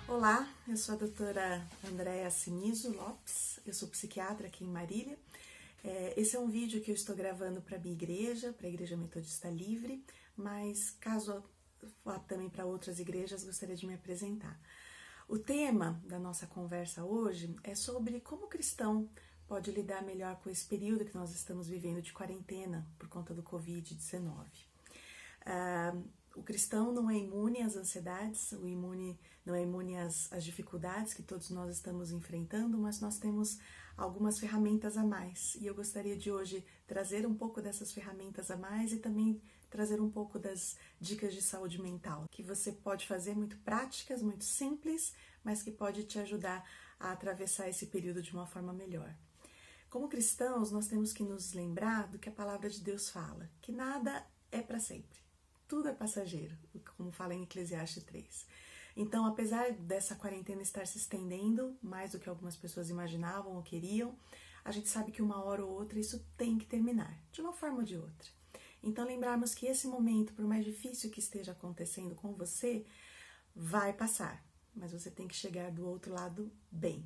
Olá, eu sou a doutora Andréa Cinizo Lopes, eu sou psiquiatra aqui em Marília. Esse é um vídeo que eu estou gravando para a minha igreja, para a Igreja Metodista Livre, mas caso vá também para outras igrejas, gostaria de me apresentar. O tema da nossa conversa hoje é sobre como o cristão pode lidar melhor com esse período que nós estamos vivendo de quarentena por conta do Covid-19. O cristão não é imune às ansiedades, não é imune às dificuldades que todos nós estamos enfrentando, mas nós temos algumas ferramentas a mais. E eu gostaria de hoje trazer um pouco dessas ferramentas a mais e também trazer um pouco das dicas de saúde mental, que você pode fazer muito práticas, muito simples, mas que pode te ajudar a atravessar esse período de uma forma melhor. Como cristãos, nós temos que nos lembrar do que a palavra de Deus fala, que nada é para sempre. Tudo é passageiro, como fala em Eclesiastes 3. Então, apesar dessa quarentena estar se estendendo, mais do que algumas pessoas imaginavam ou queriam, a gente sabe que uma hora ou outra isso tem que terminar, de uma forma ou de outra. Então, lembrarmos que esse momento, por mais difícil que esteja acontecendo com você, vai passar, mas você tem que chegar do outro lado bem.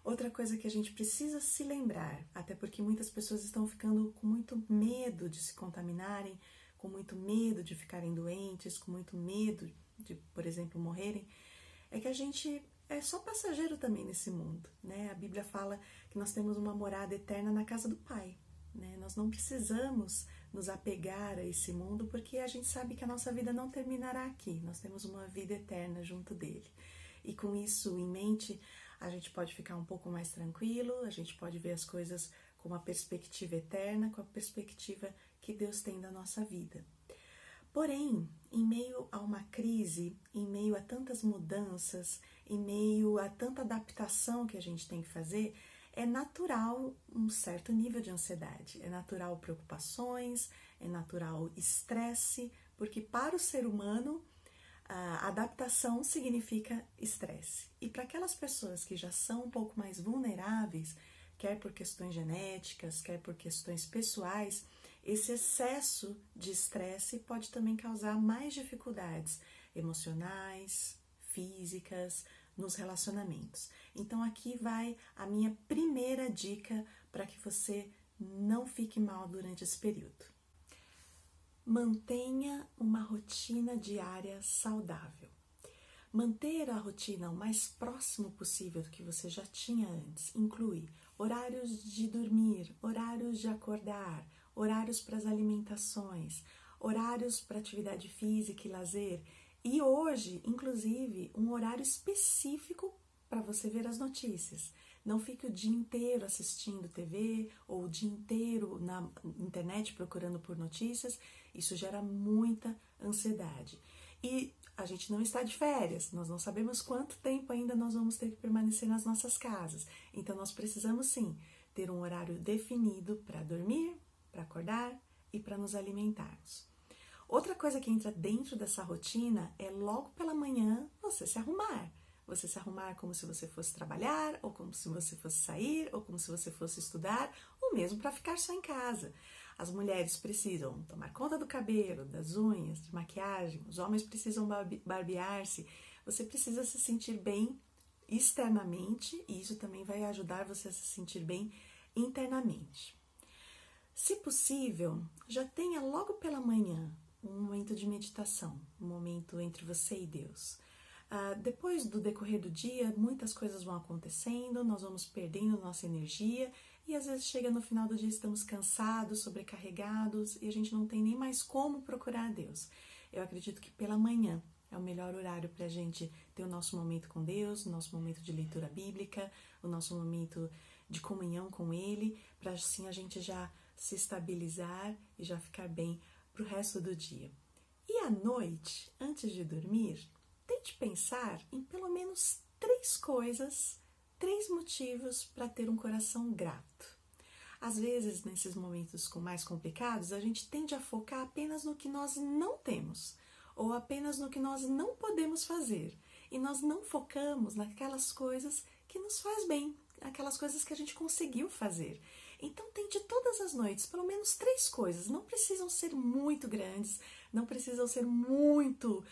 Outra coisa que a gente precisa se lembrar, até porque muitas pessoas estão ficando com muito medo de se contaminarem, com muito medo de ficarem doentes, com muito medo de, por exemplo, morrerem, é que a gente é só passageiro também nesse mundo, né? A Bíblia fala que nós temos uma morada eterna na casa do Pai, né? Nós não precisamos nos apegar a esse mundo porque a gente sabe que a nossa vida não terminará aqui, nós temos uma vida eterna junto dele. E com isso em mente, a gente pode ficar um pouco mais tranquilo, a gente pode ver as coisas com uma perspectiva eterna, com a perspectiva que Deus tem da nossa vida. Porém, em meio a uma crise, em meio a tantas mudanças, em meio a tanta adaptação que a gente tem que fazer, é natural um certo nível de ansiedade, é natural preocupações, é natural estresse, porque para o ser humano, a adaptação significa estresse. E para aquelas pessoas que já são um pouco mais vulneráveis, quer por questões genéticas, quer por questões pessoais, esse excesso de estresse pode também causar mais dificuldades emocionais, físicas, nos relacionamentos. Então aqui vai a minha primeira dica para que você não fique mal durante esse período. Mantenha uma rotina diária saudável. Manter a rotina o mais próximo possível do que você já tinha antes inclui horários de dormir, horários de acordar, horários para as alimentações, horários para atividade física e lazer e hoje, inclusive, um horário específico para você ver as notícias. Não fique o dia inteiro assistindo TV ou o dia inteiro na internet procurando por notícias. Isso gera muita ansiedade. E a gente não está de férias, nós não sabemos quanto tempo ainda nós vamos ter que permanecer nas nossas casas. Então, nós precisamos sim ter um horário definido para dormir, para acordar e para nos alimentarmos. Outra coisa que entra dentro dessa rotina é logo pela manhã você se arrumar. Você se arrumar como se você fosse trabalhar, ou como se você fosse sair, ou como se você fosse estudar, ou mesmo para ficar só em casa. As mulheres precisam tomar conta do cabelo, das unhas, de maquiagem, os homens precisam barbear-se. Você precisa se sentir bem externamente e isso também vai ajudar você a se sentir bem internamente. Se possível, já tenha logo pela manhã um momento de meditação, um momento entre você e Deus. Depois do decorrer do dia, muitas coisas vão acontecendo, nós vamos perdendo nossa energia e às vezes chega no final do dia estamos cansados, sobrecarregados e a gente não tem nem mais como procurar a Deus. Eu acredito que pela manhã é o melhor horário para a gente ter o nosso momento com Deus, o nosso momento de leitura bíblica, o nosso momento de comunhão com Ele, para assim a gente já se estabilizar e já ficar bem para o resto do dia. E à noite, antes de dormir, tente pensar em pelo menos 3 motivos para ter um coração grato. Às vezes, nesses momentos mais complicados, a gente tende a focar apenas no que nós não temos, ou apenas no que nós não podemos fazer, e nós não focamos naquelas coisas que nos faz bem, aquelas coisas que a gente conseguiu fazer. Então tente todas as noites, pelo menos 3 coisas, não precisam ser muito grandes, não precisam ser muito,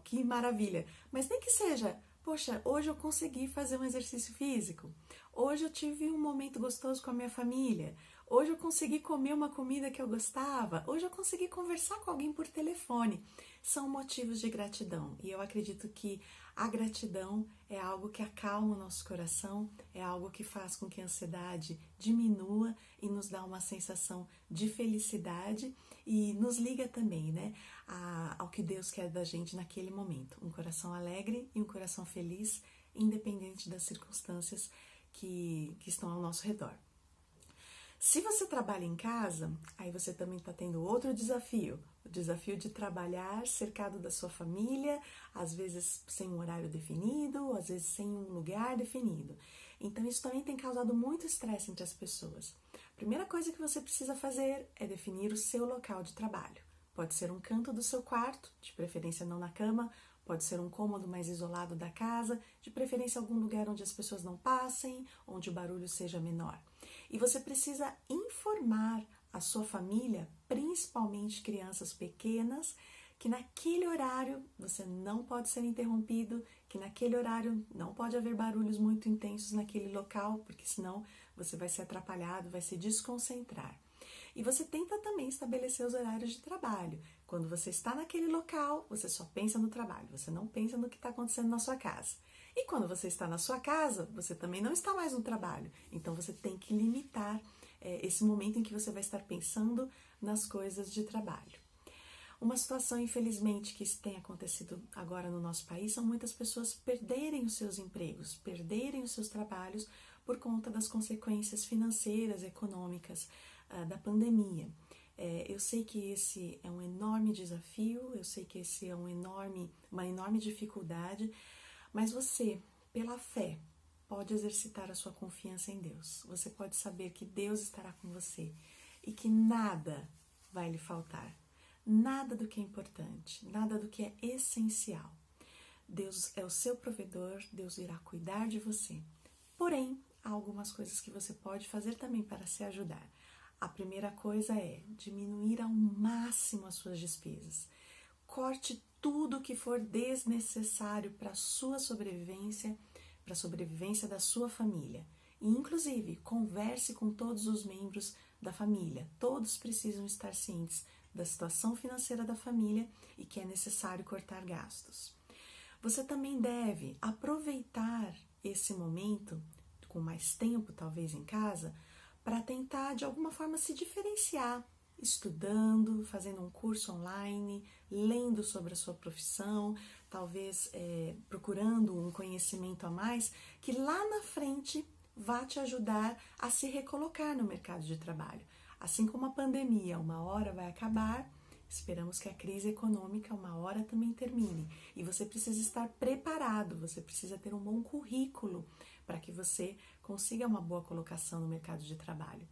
que maravilha, mas nem que seja Poxa, hoje eu consegui fazer um exercício físico. Hoje eu tive um momento gostoso com a minha família. Hoje eu consegui comer uma comida que eu gostava. Hoje eu consegui conversar com alguém por telefone. São motivos de gratidão. E eu acredito que a gratidão é algo que acalma o nosso coração, é algo que faz com que a ansiedade diminua e nos dá uma sensação de felicidade e nos liga também, né, ao que Deus quer da gente naquele momento. Um coração alegre e um coração feliz, independente das circunstâncias que estão ao nosso redor. Se você trabalha em casa, aí você também está tendo outro desafio. O desafio de trabalhar cercado da sua família, às vezes sem um horário definido, às vezes sem um lugar definido. Então isso também tem causado muito estresse entre as pessoas. A primeira coisa que você precisa fazer é definir o seu local de trabalho. Pode ser um canto do seu quarto, de preferência não na cama, pode ser um cômodo mais isolado da casa, de preferência algum lugar onde as pessoas não passem, onde o barulho seja menor. E você precisa informar a sua família, principalmente crianças pequenas, que naquele horário você não pode ser interrompido, que naquele horário não pode haver barulhos muito intensos naquele local, porque senão você vai ser atrapalhado, vai se desconcentrar. E você tenta também estabelecer os horários de trabalho. Quando você está naquele local, você só pensa no trabalho, você não pensa no que está acontecendo na sua casa. E quando você está na sua casa, você também não está mais no trabalho. Então você tem que limitar esse momento em que você vai estar pensando nas coisas de trabalho. Uma situação, infelizmente, que tem acontecido agora no nosso país são muitas pessoas perderem os seus empregos, perderem os seus trabalhos por conta das consequências financeiras, econômicas da pandemia. Eu sei que esse é um enorme desafio, eu sei que esse é uma enorme dificuldade, mas você, pela fé, pode exercitar a sua confiança em Deus. Você pode saber que Deus estará com você e que nada vai lhe faltar. Nada do que é importante, nada do que é essencial. Deus é o seu provedor, Deus irá cuidar de você. Porém, há algumas coisas que você pode fazer também para se ajudar. A primeira coisa é diminuir ao máximo as suas despesas. Corte tudo que for desnecessário para a sua sobrevivência, para a sobrevivência da sua família. E, inclusive, converse com todos os membros da família. Todos precisam estar cientes da situação financeira da família e que é necessário cortar gastos. Você também deve aproveitar esse momento, com mais tempo talvez em casa, para tentar de alguma forma se diferenciar, estudando, fazendo um curso online, lendo sobre a sua profissão, talvez procurando um conhecimento a mais que lá na frente vá te ajudar a se recolocar no mercado de trabalho. Assim como a pandemia, uma hora vai acabar, esperamos que a crise econômica uma hora também termine. E você precisa estar preparado, você precisa ter um bom currículo para que você consiga uma boa colocação no mercado de trabalho.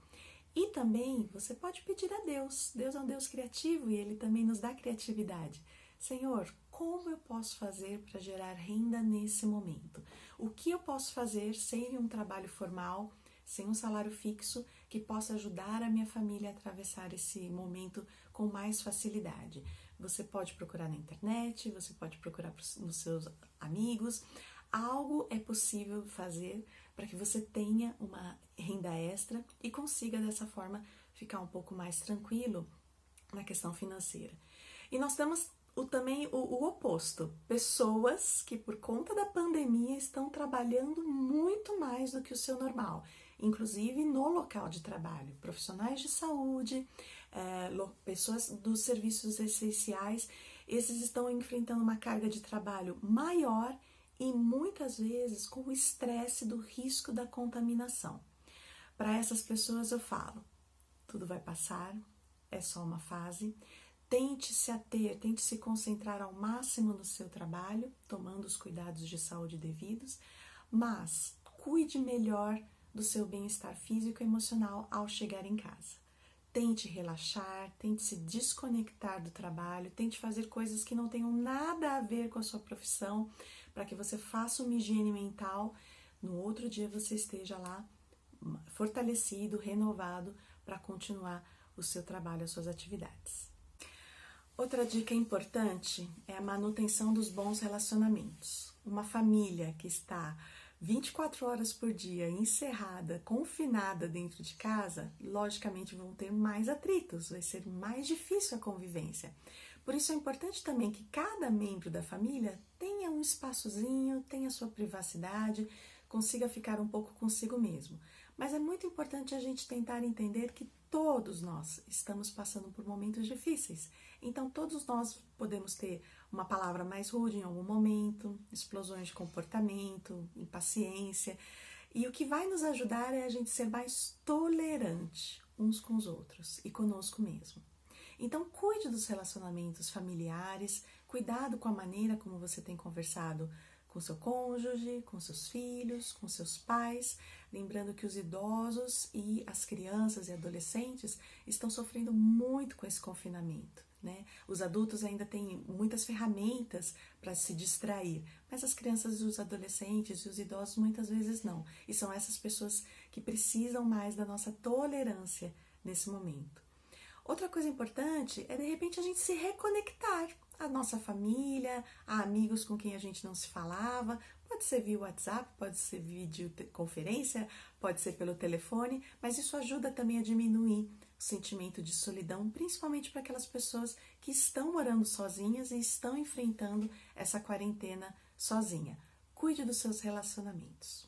E também você pode pedir a Deus. Deus é um Deus criativo e Ele também nos dá criatividade. Senhor, como eu posso fazer para gerar renda nesse momento? O que eu posso fazer sem um trabalho formal, sem um salário fixo, que possa ajudar a minha família a atravessar esse momento com mais facilidade? Você pode procurar na internet, você pode procurar nos seus amigos. Algo é possível fazer para que você tenha uma renda extra e consiga dessa forma ficar um pouco mais tranquilo na questão financeira. E nós temos também o oposto, pessoas que por conta da pandemia estão trabalhando muito mais do que o seu normal, inclusive no local de trabalho, profissionais de saúde, pessoas dos serviços essenciais, esses estão enfrentando uma carga de trabalho maior e muitas vezes com o estresse do risco da contaminação. Para essas pessoas eu falo, tudo vai passar, é só uma fase. Tente se ater, tente se concentrar ao máximo no seu trabalho, tomando os cuidados de saúde devidos, mas cuide melhor do seu bem-estar físico e emocional ao chegar em casa. Tente relaxar, tente se desconectar do trabalho, tente fazer coisas que não tenham nada a ver com a sua profissão, para que você faça uma higiene mental. No outro dia você esteja lá fortalecido, renovado, para continuar o seu trabalho, as suas atividades. Outra dica importante é a manutenção dos bons relacionamentos. uma família que está 24 horas por dia encerrada, confinada dentro de casa, logicamente vão ter mais atritos, vai ser mais difícil a convivência. Por isso é importante também que cada membro da família tenha um espaçozinho, tenha sua privacidade, consiga ficar um pouco consigo mesmo. Mas é muito importante a gente tentar entender que todos nós estamos passando por momentos difíceis. Então, todos nós podemos ter uma palavra mais rude em algum momento, explosões de comportamento, impaciência. E o que vai nos ajudar é a gente ser mais tolerante uns com os outros e conosco mesmo. Então, cuide dos relacionamentos familiares, cuidado com a maneira como você tem conversado com seu cônjuge, com seus filhos, com seus pais, lembrando que os idosos e as crianças e adolescentes estão sofrendo muito com esse confinamento, né? Os adultos ainda têm muitas ferramentas para se distrair, mas as crianças e os adolescentes e os idosos muitas vezes não. E são essas pessoas que precisam mais da nossa tolerância nesse momento. Outra coisa importante é, de repente, a gente se reconectar à nossa família, a amigos com quem a gente não se falava. Pode ser via WhatsApp, pode ser videoconferência, pode ser pelo telefone, mas isso ajuda também a diminuir o sentimento de solidão, principalmente para aquelas pessoas que estão morando sozinhas e estão enfrentando essa quarentena sozinha. Cuide dos seus relacionamentos.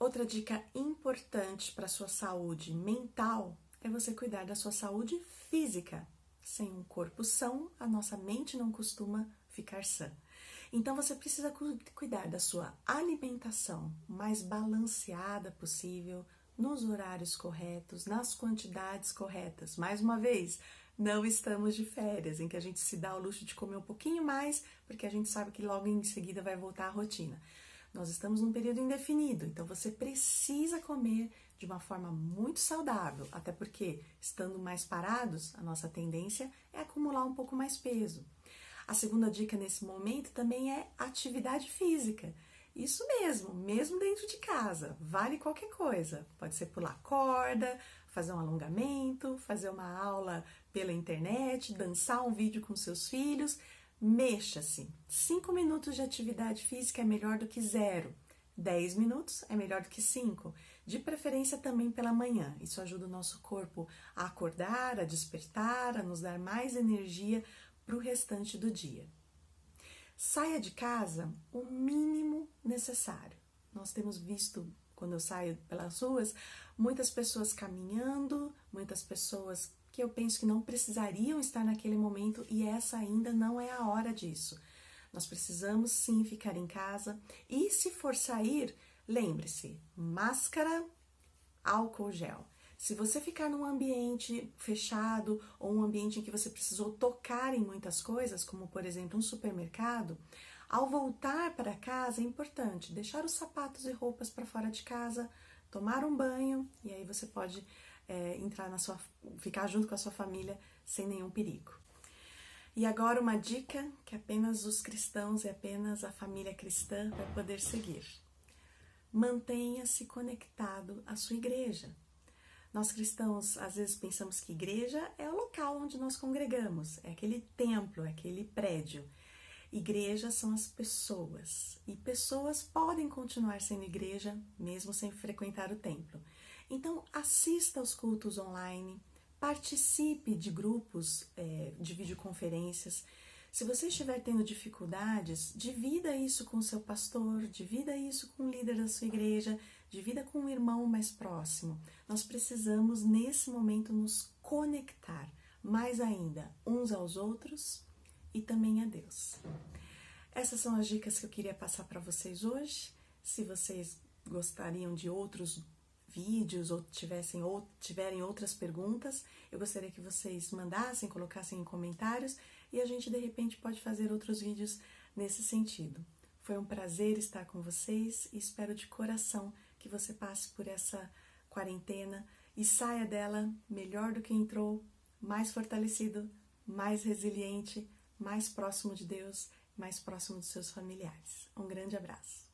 Outra dica importante para a sua saúde mental é você cuidar da sua saúde física. Sem um corpo são, a nossa mente não costuma ficar sã. Então você precisa cuidar da sua alimentação mais balanceada possível, nos horários corretos, nas quantidades corretas. Mais uma vez, não estamos de férias, em que a gente se dá o luxo de comer um pouquinho mais, porque a gente sabe que logo em seguida vai voltar à rotina. Nós estamos num período indefinido, então você precisa comer de uma forma muito saudável, até porque, estando mais parados, a nossa tendência é acumular um pouco mais peso. A segunda dica nesse momento também é atividade física. Isso mesmo dentro de casa, vale qualquer coisa. Pode ser pular corda, fazer um alongamento, fazer uma aula pela internet, dançar um vídeo com seus filhos. Mexa-se. 5 minutos de atividade física é melhor do que 0. 10 minutos é melhor do que 5. De preferência também pela manhã. Isso ajuda o nosso corpo a acordar, a despertar, a nos dar mais energia para o restante do dia. Saia de casa o mínimo necessário. Nós temos visto, quando eu saio pelas ruas, muitas pessoas caminhando, muitas pessoas que eu penso que não precisariam estar naquele momento, e essa ainda não é a hora disso. Nós precisamos sim ficar em casa, e se for sair, lembre-se, máscara, álcool gel. Se você ficar num ambiente fechado ou um ambiente em que você precisou tocar em muitas coisas, como por exemplo um supermercado, ao voltar para casa é importante deixar os sapatos e roupas para fora de casa, tomar um banho, e aí você pode ficar junto com a sua família sem nenhum perigo. E agora uma dica que apenas os cristãos e apenas a família cristã vai poder seguir. Mantenha-se conectado à sua igreja. Nós cristãos, às vezes, pensamos que igreja é o local onde nós congregamos, é aquele templo, é aquele prédio. Igreja são as pessoas, e pessoas podem continuar sendo igreja mesmo sem frequentar o templo. Então, assista aos cultos online, participe de grupos de videoconferências. Se você estiver tendo dificuldades, divida isso com o seu pastor, divida isso com o líder da sua igreja, divida com um irmão mais próximo. Nós precisamos, nesse momento, nos conectar mais ainda uns aos outros e também a Deus. Essas são as dicas que eu queria passar para vocês hoje. Se vocês gostariam de outros vídeos ou tiverem outras perguntas, eu gostaria que vocês mandassem, colocassem em comentários, e a gente de repente pode fazer outros vídeos nesse sentido. Foi um prazer estar com vocês e espero de coração que você passe por essa quarentena e saia dela melhor do que entrou, mais fortalecido, mais resiliente, mais próximo de Deus, mais próximo dos seus familiares. Um grande abraço.